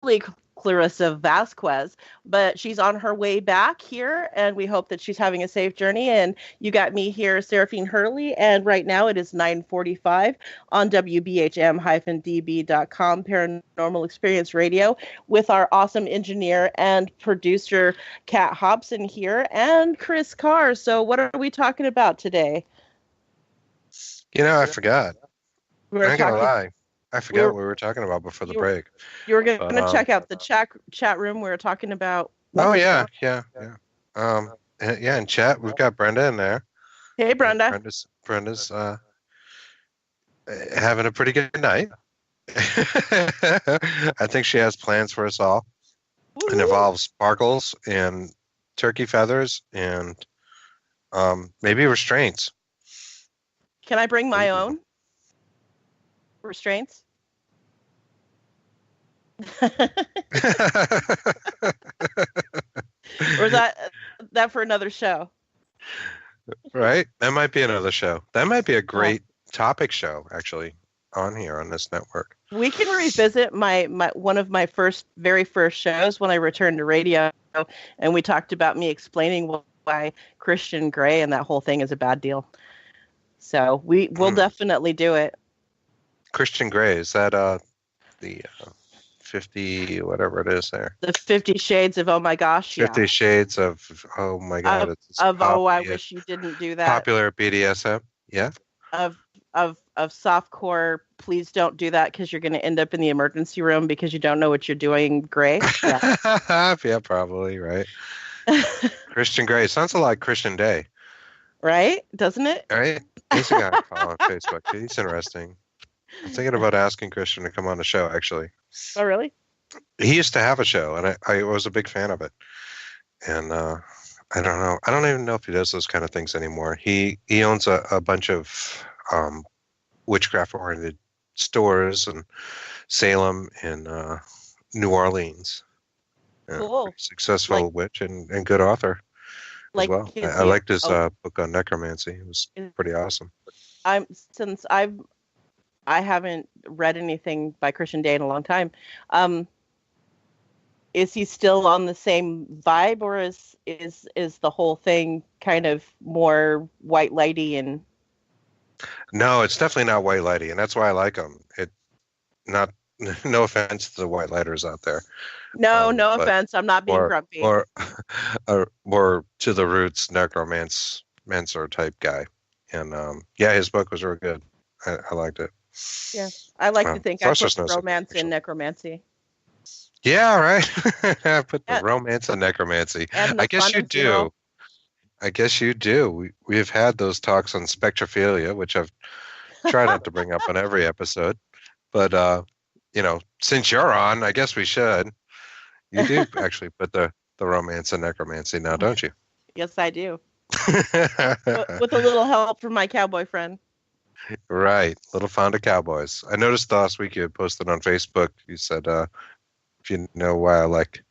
actually Clarissa Vasquez, but she's on her way back here, and we hope that she's having a safe journey. And you got me here, Seraphine Hurley, and right now it is 9:45 on WBHM-DB.com Paranormal Experience Radio with our awesome engineer and producer, Kat Hobson here, and Chris Carr. So what are we talking about today? I forgot. I'm not gonna lie. I forgot what we were talking about before the break. You were going to check out the chat room. We were talking about. Oh yeah. In chat we've got Brenda in there. Hey, Brenda. Brenda's having a pretty good night. I think she has plans for us all. Woo-hoo. It involves sparkles and turkey feathers and maybe restraints. Can I bring my own restraints? Or is that for another show? Right? That might be another show. That might be a great topic show, actually, on here on this network. We can revisit my one of my very first shows when I returned to radio, and we talked about me explaining why Christian Grey and that whole thing is a bad deal. So we'll definitely do it. Christian Grey, is that the 50 whatever it is there? The 50 Shades of oh my gosh, 50 Shades of oh my god. I wish you didn't do that. Popular BDSM, yeah. Of softcore, please don't do that because you're going to end up in the emergency room because you don't know what you're doing. Grey, yeah, yeah, probably right. Christian Grey sounds a lot like Christian Day, right? Doesn't it? Right. He's a guy I follow on Facebook. He's interesting. I'm thinking about asking Christian to come on the show, actually. Oh, really? He used to have a show, and I was a big fan of it. And I don't know. I don't even know if he does those kind of things anymore. He owns a bunch of witchcraft-oriented stores in Salem and New Orleans. Cool. Successful witch and good author as well. I liked his book on necromancy. It was pretty awesome. I haven't read anything by Christian Day in a long time. Is he still on the same vibe, or is the whole thing kind of more white lighty and? No, it's definitely not white lighty, and that's why I like him. No offense to the white lighters out there. No offense. I'm not being grumpy. Or to the roots necromancer type guy, and his book was really good. I liked it. Yeah, I like to think I put romance in necromancy. Yeah, right. I put the romance in necromancy. I guess you do. I guess you do. We've had those talks on spectrophilia, which I've tried not to bring up on every episode. But, since you're on, I guess we should. You do actually put the romance in necromancy now, don't you? Yes, I do. With a little help from my cowboy friend. Right. Little fond of cowboys. I noticed last week you had posted on Facebook, you said, if you know why I like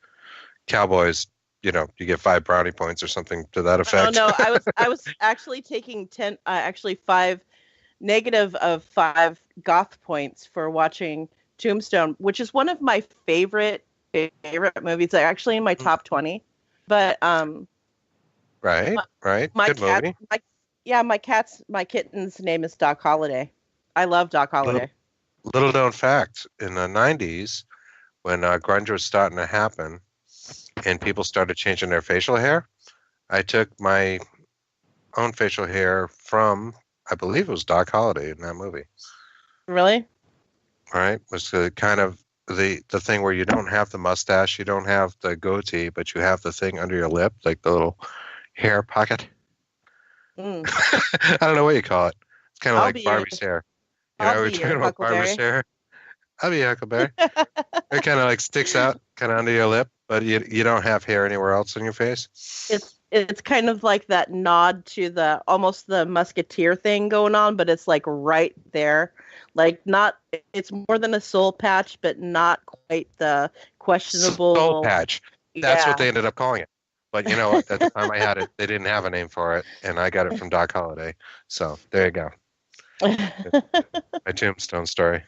cowboys, you get 5 brownie points or something to that effect. Oh, no, I was actually taking 5 negative of 5 goth points for watching Tombstone, which is one of my favorite movies. Actually in my top 20. But right. Good movie. My kitten's name is Doc Holliday. I love Doc Holliday. Little known fact, in the 90s, when grunge was starting to happen and people started changing their facial hair, I took my own facial hair from, I believe it was Doc Holliday in that movie. Really? Right? Was the kind of the thing where you don't have the mustache, you don't have the goatee, but you have the thing under your lip, like the little hair pocket. I don't know what you call it. It's kind of like Barbie's hair. We're talking about Barbie's hair. I'll be Huckleberry. It kind of like sticks out kind of under your lip, but you don't have hair anywhere else on your face. It's kind of like that nod to the almost the musketeer thing going on, but it's like right there. Like it's more than a soul patch, but not quite the questionable soul patch. That's what they ended up calling it. But you know what? At the time I had it, they didn't have a name for it, and I got it from Doc Holliday. So there you go. My Tombstone story.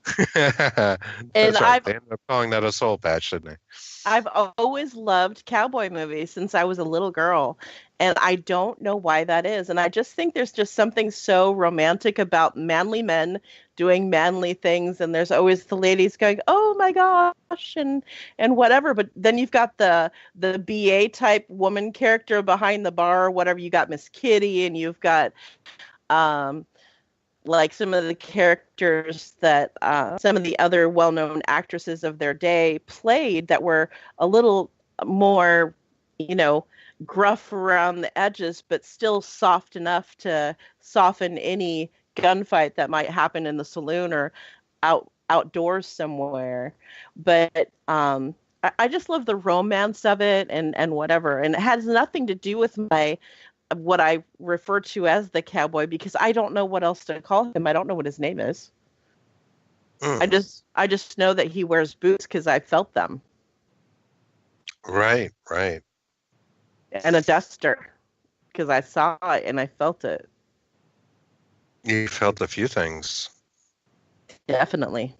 And That's right. They ended up calling that a soul patch, didn't they? I've always loved cowboy movies since I was a little girl, and I don't know why that is. And I just think there's just something so romantic about manly men doing manly things, and there's always the ladies going, "Oh my gosh," and whatever. But then you've got the BA type woman character behind the bar, or whatever. You got Miss Kitty, and you've got um like some of the characters that some of the other well-known actresses of their day played that were a little more, you know, gruff around the edges, but still soft enough to soften any gunfight that might happen in the saloon or outdoors somewhere. But I just love the romance of it and whatever. And it has nothing to do with my what I refer to as the cowboy because I don't know what else to call him. I don't know what his name is. I just know that he wears boots because I felt them. Right, right. And a duster because I saw it and I felt it. You felt a few things. Definitely.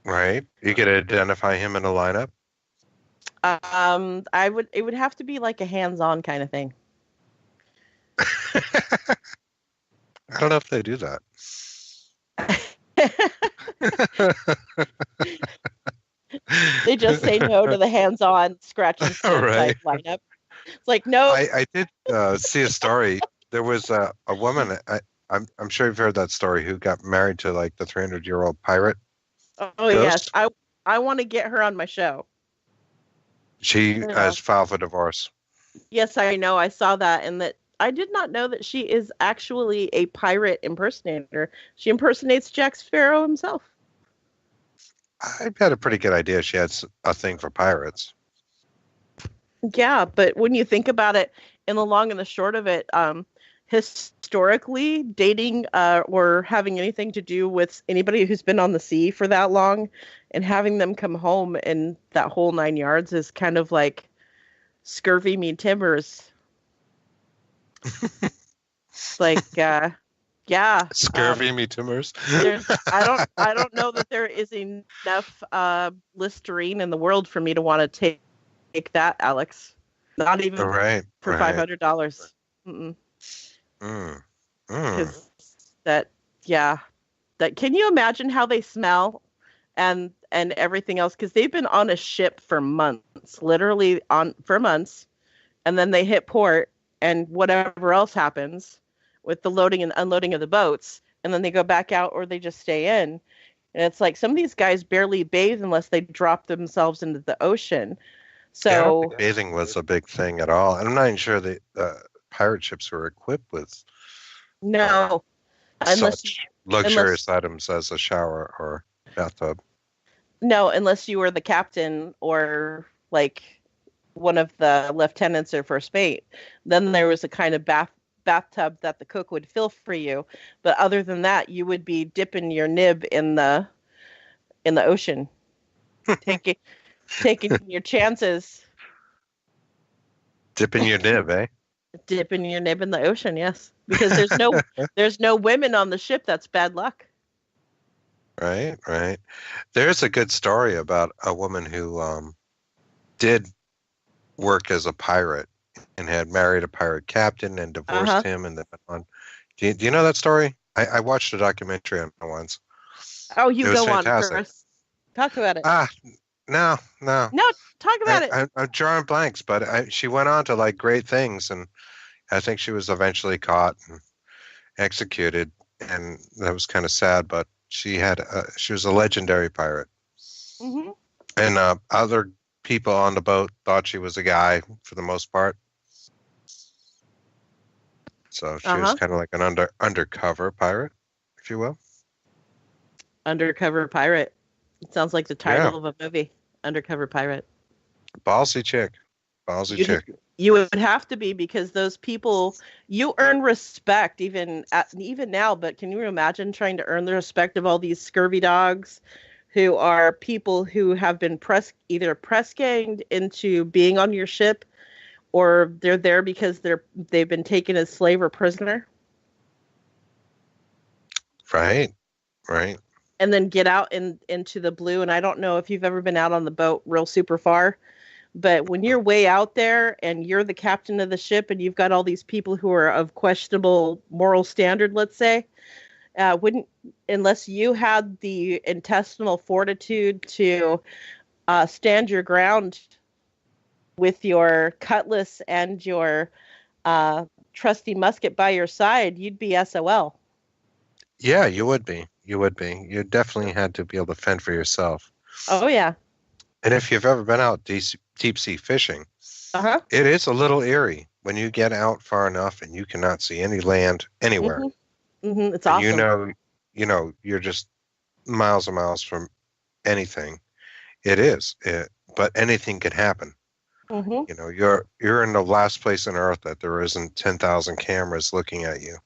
Right? You could identify him in a lineup? It would have to be like a hands-on kind of thing. I don't know if they do that. They just say no to the hands-on scratch and sniff Right. type lineup. It's like no. I did see a story. There was a woman. I'm sure you've heard that story. Who got married to like the 300-year-old pirate? Oh ghost? yes, I want to get her on my show. She has filed for divorce. Yes, I know. I saw that, and that I did not know that she is actually a pirate impersonator. She impersonates Jack Sparrow himself. I had a pretty good idea she had a thing for pirates. Yeah, but when you think about it, in the long and the short of it, historically, dating or having anything to do with anybody who's been on the sea for that long and having them come home and that whole 9 yards is kind of like scurvy me timbers. Like, yeah. Scurvy me timbers. I don't know that there is enough Listerine in the world for me to want to take that, Alex. Not even for $500. Because that can you imagine how they smell and everything else? Because they've been on a ship for months, literally for months, and then they hit port, and whatever else happens with the loading and unloading of the boats, and then they go back out or they just stay in. And it's like some of these guys barely bathe unless they drop themselves into the ocean. So I don't think bathing was a big thing at all. And I'm not even sure the pirate ships were equipped with such luxurious items as a shower or bathtub. No, unless you were the captain or like one of the lieutenants or first mate. Then there was a kind of bathtub that the cook would fill for you. But other than that, you would be dipping your nib in the ocean, taking your chances. Dipping your nib, eh? Dipping your nib in the ocean, yes. Because there's no women on the ship. That's bad luck. Right, right. There's a good story about a woman who did work as a pirate and had married a pirate captain and divorced him and then on. Do you know that story? I watched a documentary on it once. Oh, you go on, Chris. Talk about it. No. No, talk about it. I'm drawing blanks, but she went on to like great things, and I think she was eventually caught and executed, and that was kind of sad. But she was a legendary pirate, and other people on the boat thought she was a guy for the most part. So she was kind of like an undercover pirate, if you will. Undercover pirate. It sounds like the title of a movie. Undercover pirate. Ballsy chick. Chick. You would have to be, because those people, you earn respect even now, but can you imagine trying to earn the respect of all these scurvy dogs who are people who have been either press ganged into being on your ship, or they're there because they've been taken as slave or prisoner? Right. and then get out into the blue. And I don't know if you've ever been out on the boat real super far, but when you're way out there and you're the captain of the ship and you've got all these people who are of questionable moral standard, let's say, wouldn't unless you had the intestinal fortitude to stand your ground with your cutlass and your trusty musket by your side, you'd be SOL. Yeah, you would be. You would be. You definitely had to be able to fend for yourself. Oh, yeah. And if you've ever been out deep sea fishing, Uh-huh. it is a little eerie when you get out far enough and you cannot see any land anywhere. Mm-hmm. Mm-hmm. It's And awesome. you're just miles and miles from anything. It is. But anything can happen. Mm-hmm. You know, you're in the last place on earth that there isn't 10,000 cameras looking at you.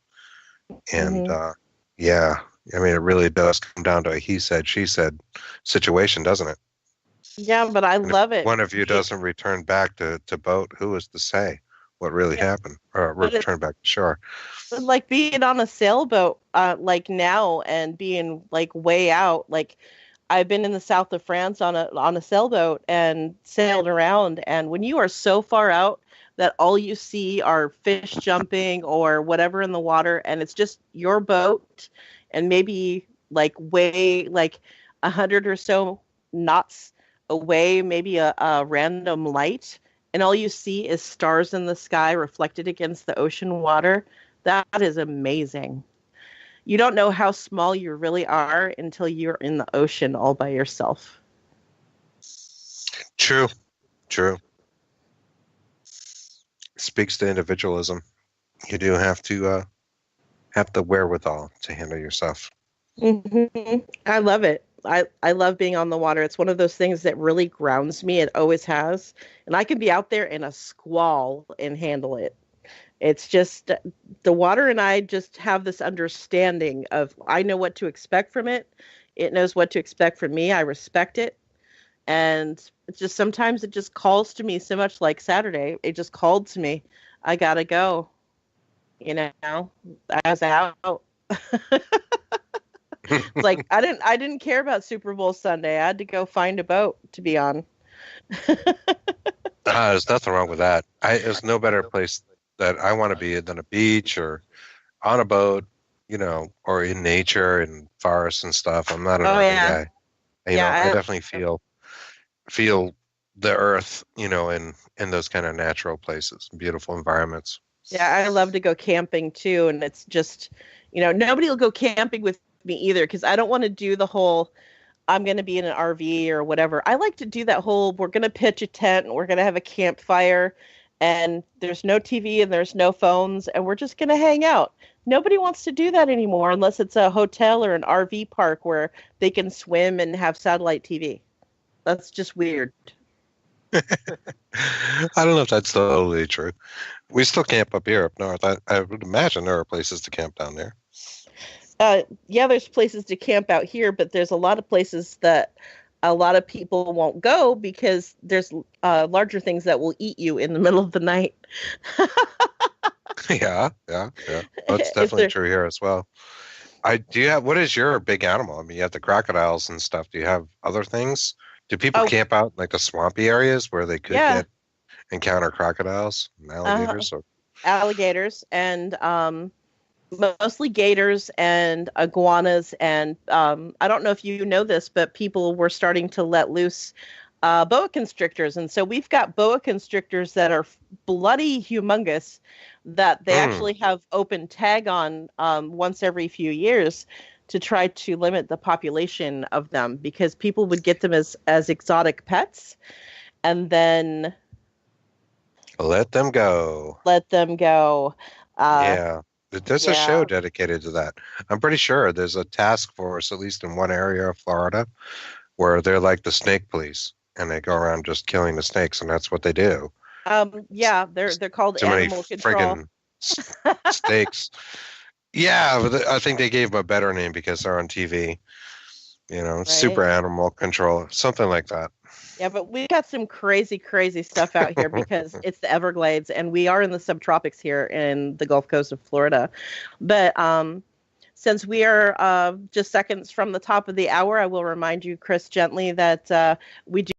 And Mm-hmm. yeah, I mean, it really does come down to a he said, she said situation, doesn't it? Yeah, but I And if love it. one of you doesn't return back to boat, who is to say what really Yeah, happened or but it's return back to shore? like being on a sailboat, like now, and being like way out. Like I've been in the south of France on a sailboat and sailed around, and when you are so far out that all you see are fish jumping or whatever in the water, and it's just your boat, and maybe like way like 100 or so knots away, maybe a random light, and all you see is stars in the sky reflected against the ocean water. That is amazing. You don't know how small you really are until you're in the ocean all by yourself. True, true. Speaks to individualism. You do have the wherewithal to handle yourself. I love it. I love being on the water. It's one of those things that really grounds me. It always has. And I can be out there in a squall and handle it. It's just the water and I just have this understanding of I know what to expect from it. It knows what to expect from me. I respect it. And it's just sometimes it just calls to me so much like Saturday. It just called to me. I gotta go. You know, I was out. It's like I didn't care about Super Bowl Sunday. I had to go find a boat to be on. There's nothing wrong with that. There's no better place that I want to be than a beach or on a boat, or in nature and forests and stuff. I'm not an Oh RV yeah. guy. I Yeah. definitely feel the earth, in those kind of natural places, beautiful environments. Yeah, I love to go camping too, and it's just, nobody will go camping with me either because I don't want to do the whole I'm going to be in an RV or whatever. I like to do that whole we're going to pitch a tent and we're going to have a campfire and there's no TV and there's no phones and we're just going to hang out. Nobody wants to do that anymore unless it's a hotel or an RV park where they can swim and have satellite TV. That's just weird. I don't know if that's totally true. We still camp up here up north. I would imagine there are places to camp down there. Yeah, there's places to camp out here, but there's a lot of places that a lot of people won't go because there's larger things that will eat you in the middle of the night. Yeah. That's If definitely there, true here as well. What is your big animal? I mean, you have the crocodiles and stuff. Do you have other things? Do people oh camp out in, like the swampy areas where they could yeah, encounter crocodiles and uh, alligators? Or alligators and mostly gators and iguanas and I don't know if you know this, but people were starting to let loose boa constrictors, and so we've got boa constrictors that are bloody humongous that they actually have open tag on once every few years to try to limit the population of them because people would get them as exotic pets and then let them go. let them go. Uh, Yeah. There's a show yeah. dedicated to that. I'm pretty sure there's a task force, at least in one area of Florida, where they're like the snake police and they go around just killing the snakes, and that's what they do. Yeah, they're called Too many animal control. friggin' snakes. Yeah, but I think they gave them a better name because they're on TV. Right? Super animal control, something like that. Yeah, but we've got some crazy, crazy stuff out here because it's the Everglades and we are in the subtropics here in the Gulf Coast of Florida. But since we are just seconds from the top of the hour, I will remind you, Chris, gently that we do